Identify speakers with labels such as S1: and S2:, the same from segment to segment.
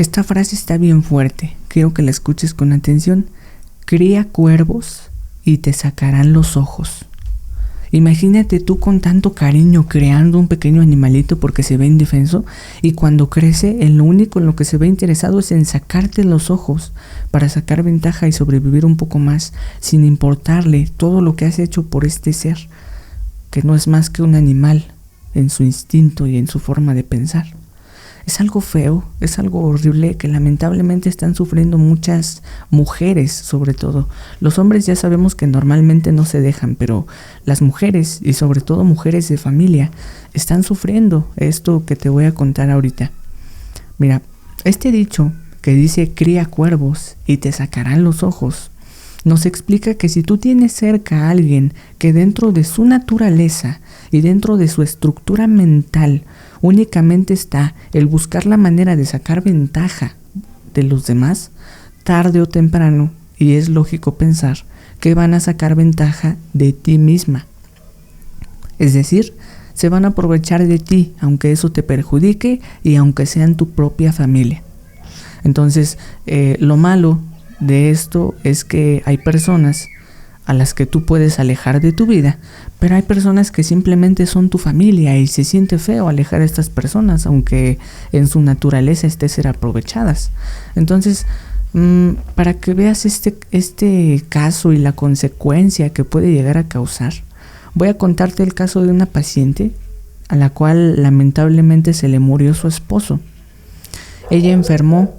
S1: Esta frase está bien fuerte, quiero que la escuches con atención. Cría cuervos y te sacarán los ojos. Imagínate tú con tanto cariño creando un pequeño animalito porque se ve indefenso, y cuando crece lo único en lo que se ve interesado es en sacarte los ojos para sacar ventaja y sobrevivir un poco más, sin importarle todo lo que has hecho por este ser, que no es más que un animal en su instinto y en su forma de pensar. Es algo feo, es algo horrible que lamentablemente están sufriendo muchas mujeres, sobre todo. Los hombres ya sabemos que normalmente no se dejan, pero las mujeres, y sobre todo mujeres de familia, están sufriendo esto que te voy a contar ahorita. Mira, este dicho que dice cría cuervos y te sacarán los ojos, nos explica que si tú tienes cerca a alguien que dentro de su naturaleza y dentro de su estructura mental únicamente está el buscar la manera de sacar ventaja de los demás, tarde o temprano, y es lógico pensar que van a sacar ventaja de ti misma. Es decir, se van a aprovechar de ti, aunque eso te perjudique y aunque sea en tu propia familia. Entonces, lo malo de esto es que hay personas a las que tú puedes alejar de tu vida, pero hay personas que simplemente son tu familia y se siente feo alejar a estas personas, aunque en su naturaleza esté ser aprovechadas. Entonces, para que veas este caso y la consecuencia que puede llegar a causar, voy a contarte el caso de una paciente a la cual lamentablemente se le murió su esposo. Ella enfermó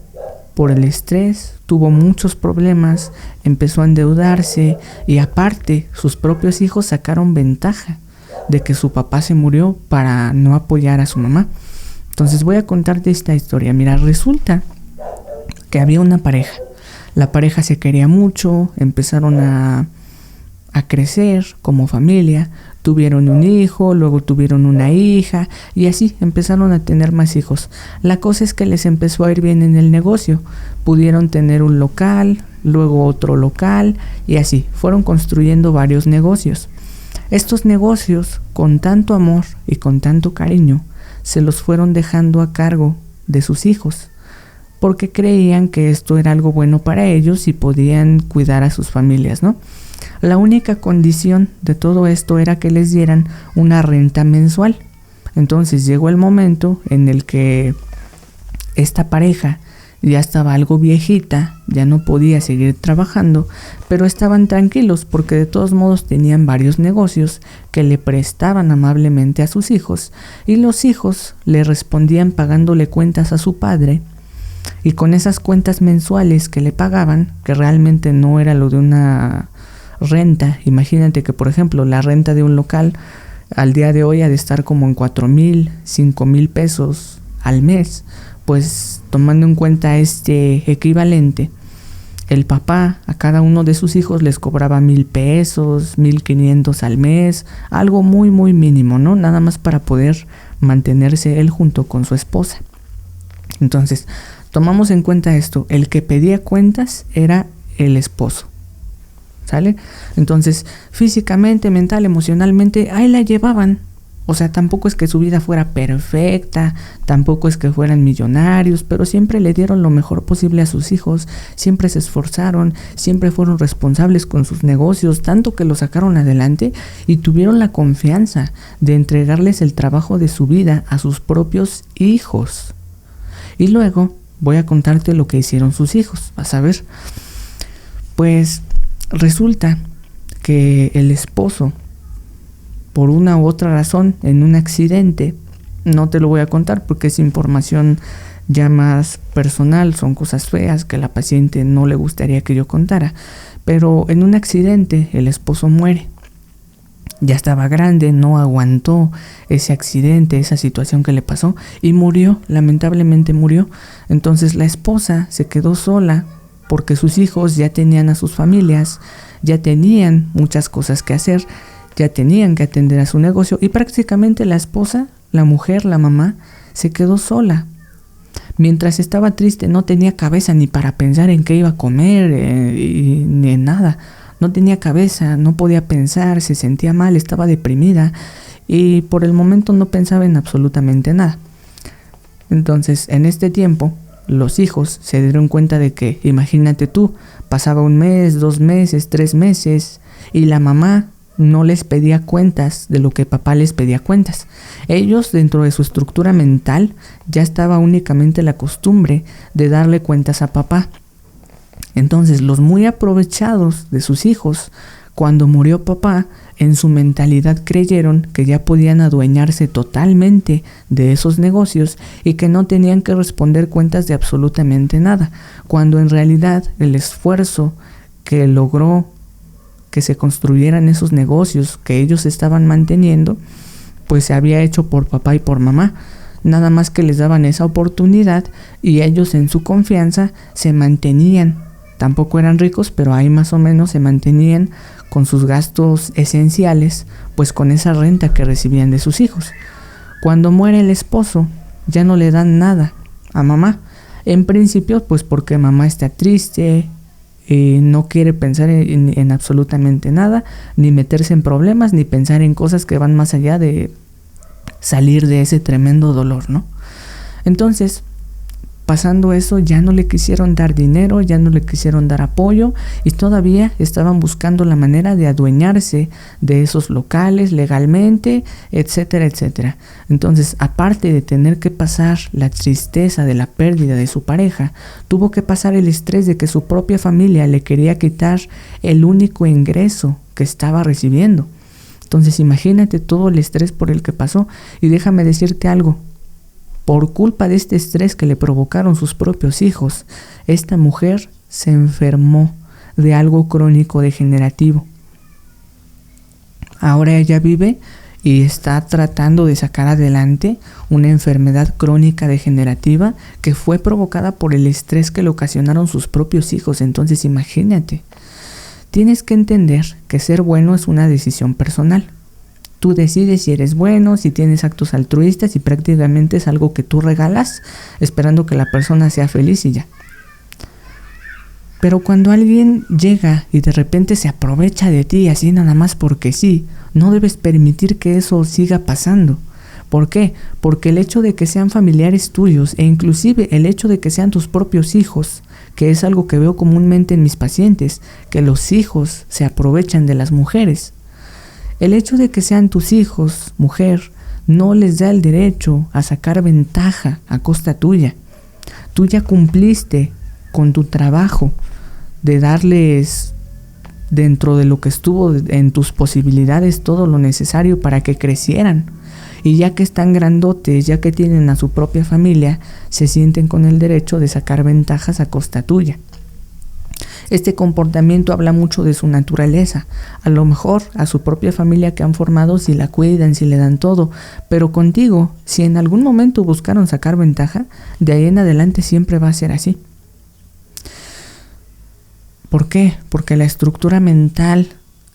S1: por el estrés, tuvo muchos problemas, empezó a endeudarse y aparte sus propios hijos sacaron ventaja de que su papá se murió para no apoyar a su mamá. Entonces voy a contarte esta historia. Mira, resulta que había una pareja. La pareja se quería mucho, empezaron a crecer como familia, tuvieron un hijo, luego tuvieron una hija y así empezaron a tener más hijos. La cosa es que les empezó a ir bien en el negocio, pudieron tener un local, luego otro local y así fueron construyendo varios negocios. Estos negocios, con tanto amor y con tanto cariño, se los fueron dejando a cargo de sus hijos, porque creían que esto era algo bueno para ellos y podían cuidar a sus familias, ¿no? La única condición de todo esto era que les dieran una renta mensual. Entonces llegó el momento en el que esta pareja ya estaba algo viejita, ya no podía seguir trabajando, pero estaban tranquilos porque de todos modos tenían varios negocios que le prestaban amablemente a sus hijos y los hijos le respondían pagándole cuentas a su padre. Y con esas cuentas mensuales que le pagaban, que realmente no era lo de una renta, imagínate que por ejemplo la renta de un local al día de hoy ha de estar como en 4,000, 5,000 pesos al mes, pues tomando en cuenta este equivalente, el papá a cada uno de sus hijos les cobraba 1,000 pesos, 1,500 al mes, algo muy muy mínimo, ¿no? Nada más para poder mantenerse él junto con su esposa. Entonces, tomamos en cuenta esto, el que pedía cuentas era el esposo. ¿Sale? Entonces, físicamente, mental, emocionalmente, ahí la llevaban. O sea, tampoco es que su vida fuera perfecta, tampoco es que fueran millonarios, pero siempre le dieron lo mejor posible a sus hijos, siempre se esforzaron, siempre fueron responsables con sus negocios, tanto que lo sacaron adelante y tuvieron la confianza de entregarles el trabajo de su vida a sus propios hijos. Y luego voy a contarte lo que hicieron sus hijos, vas a ver. Pues resulta que el esposo, por una u otra razón, en un accidente, no te lo voy a contar porque es información ya más personal, son cosas feas que a la paciente no le gustaría que yo contara, pero en un accidente el esposo muere. Ya estaba grande, no aguantó ese accidente, esa situación que le pasó y murió, lamentablemente murió. Entonces la esposa se quedó sola porque sus hijos ya tenían a sus familias, ya tenían muchas cosas que hacer, ya tenían que atender a su negocio y prácticamente la esposa, la mujer, la mamá, se quedó sola. Mientras estaba triste no tenía cabeza ni para pensar en qué iba a comer ni en nada. No tenía cabeza, no podía pensar, se sentía mal, estaba deprimida y por el momento no pensaba en absolutamente nada. Entonces, en este tiempo, los hijos se dieron cuenta de que, imagínate tú, pasaba 1 mes, 2 meses, 3 meses y la mamá no les pedía cuentas de lo que papá les pedía cuentas. Ellos, dentro de su estructura mental, ya estaba únicamente la costumbre de darle cuentas a papá. Entonces, los muy aprovechados de sus hijos, cuando murió papá, en su mentalidad creyeron que ya podían adueñarse totalmente de esos negocios y que no tenían que responder cuentas de absolutamente nada, cuando en realidad el esfuerzo que logró que se construyeran esos negocios que ellos estaban manteniendo, pues se había hecho por papá y por mamá. Nada más que les daban esa oportunidad y ellos en su confianza se mantenían. Tampoco eran ricos, pero ahí más o menos se mantenían con sus gastos esenciales, pues con esa renta que recibían de sus hijos. Cuando muere el esposo, ya no le dan nada a mamá. En principio, pues porque mamá está triste, no quiere pensar en absolutamente nada, ni meterse en problemas, ni pensar en cosas que van más allá de salir de ese tremendo dolor, ¿no? Entonces, pasando eso, ya no le quisieron dar dinero, ya no le quisieron dar apoyo y todavía estaban buscando la manera de adueñarse de esos locales legalmente, etcétera, etcétera. Entonces, aparte de tener que pasar la tristeza de la pérdida de su pareja, tuvo que pasar el estrés de que su propia familia le quería quitar el único ingreso que estaba recibiendo. Entonces, imagínate todo el estrés por el que pasó y déjame decirte algo. Por culpa de este estrés que le provocaron sus propios hijos, esta mujer se enfermó de algo crónico degenerativo. Ahora ella vive y está tratando de sacar adelante una enfermedad crónica degenerativa que fue provocada por el estrés que le ocasionaron sus propios hijos. Entonces imagínate, tienes que entender que ser bueno es una decisión personal. Tú decides si eres bueno, si tienes actos altruistas y prácticamente es algo que tú regalas esperando que la persona sea feliz y ya. Pero cuando alguien llega y de repente se aprovecha de ti así nada más porque sí, no debes permitir que eso siga pasando. ¿Por qué? Porque el hecho de que sean familiares tuyos e inclusive el hecho de que sean tus propios hijos, que es algo que veo comúnmente en mis pacientes, que los hijos se aprovechan de las mujeres. El hecho de que sean tus hijos, mujer, no les da el derecho a sacar ventaja a costa tuya. Tú ya cumpliste con tu trabajo de darles, dentro de lo que estuvo en tus posibilidades, todo lo necesario para que crecieran. Y ya que están grandotes, ya que tienen a su propia familia, se sienten con el derecho de sacar ventajas a costa tuya. Este comportamiento habla mucho de su naturaleza. A lo mejor a su propia familia que han formado, si la cuidan, si le dan todo, pero contigo, si en algún momento buscaron sacar ventaja, de ahí en adelante siempre va a ser así. ¿Por qué? Porque la estructura mental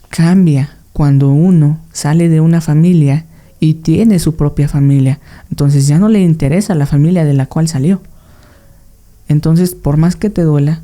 S1: cambia cuando uno sale de una familia y tiene su propia familia. Entonces ya no le interesa la familia de la cual salió. Entonces, por más que te duela,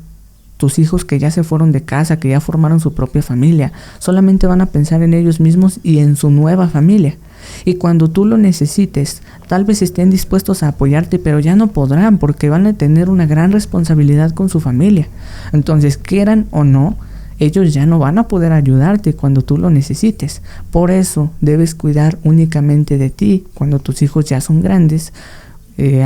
S1: tus hijos que ya se fueron de casa, que ya formaron su propia familia, solamente van a pensar en ellos mismos y en su nueva familia. Y cuando tú lo necesites, tal vez estén dispuestos a apoyarte, pero ya no podrán porque van a tener una gran responsabilidad con su familia. Entonces, quieran o no, ellos ya no van a poder ayudarte cuando tú lo necesites. Por eso debes cuidar únicamente de ti cuando tus hijos ya son grandes.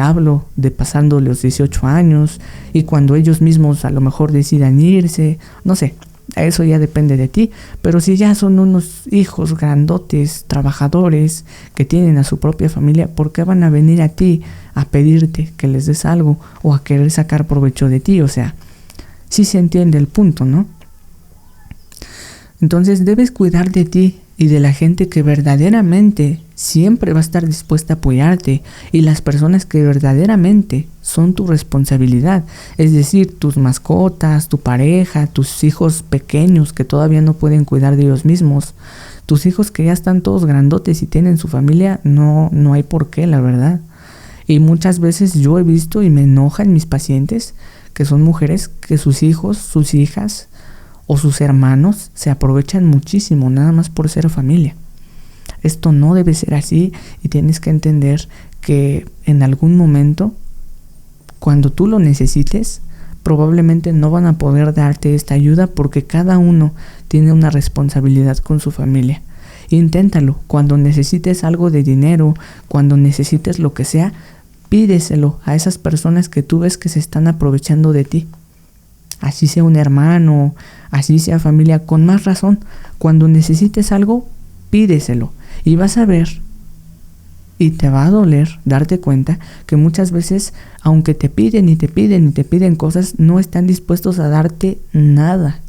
S1: Hablo de pasando los 18 años y cuando ellos mismos a lo mejor decidan irse, no sé, eso ya depende de ti, pero si ya son unos hijos grandotes, trabajadores, que tienen a su propia familia, ¿por qué van a venir a ti a pedirte que les des algo o a querer sacar provecho de ti? O sea, sí se entiende el punto, ¿no? Entonces debes cuidar de ti y de la gente que verdaderamente siempre va a estar dispuesta a apoyarte y las personas que verdaderamente son tu responsabilidad, es decir, tus mascotas, tu pareja, tus hijos pequeños que todavía no pueden cuidar de ellos mismos, tus hijos que ya están todos grandotes y tienen su familia, no hay por qué, la verdad. Y muchas veces yo he visto y me enoja en mis pacientes que son mujeres que sus hijos, sus hijas o sus hermanos se aprovechan muchísimo nada más por ser familia. Esto no debe ser así y tienes que entender que en algún momento, cuando tú lo necesites, probablemente no van a poder darte esta ayuda porque cada uno tiene una responsabilidad con su familia. Inténtalo, cuando necesites algo de dinero, cuando necesites lo que sea, pídeselo a esas personas que tú ves que se están aprovechando de ti. Así sea un hermano, así sea familia, con más razón, cuando necesites algo, pídeselo. Y vas a ver, y te va a doler darte cuenta que muchas veces, aunque te piden y te piden y te piden cosas, no están dispuestos a darte nada.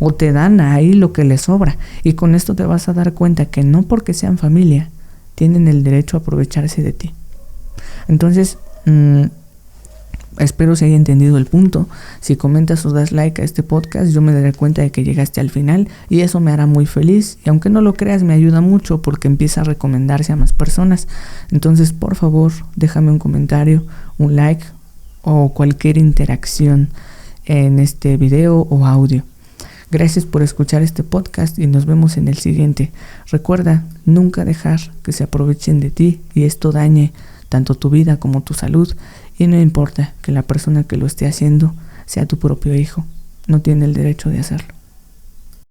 S1: O te dan ahí lo que les sobra. Y con esto te vas a dar cuenta que no porque sean familia, tienen el derecho a aprovecharse de ti. Entonces, espero se haya entendido el punto. Si comentas o das like a este podcast, yo me daré cuenta de que llegaste al final y eso me hará muy feliz. Y aunque no lo creas, me ayuda mucho porque empieza a recomendarse a más personas. Entonces, por favor, déjame un comentario, un like o cualquier interacción en este video o audio. Gracias por escuchar este podcast y nos vemos en el siguiente. Recuerda, nunca dejar que se aprovechen de ti y esto dañe tanto tu vida como tu salud. Y no importa que la persona que lo esté haciendo sea tu propio hijo, no tiene el derecho de hacerlo.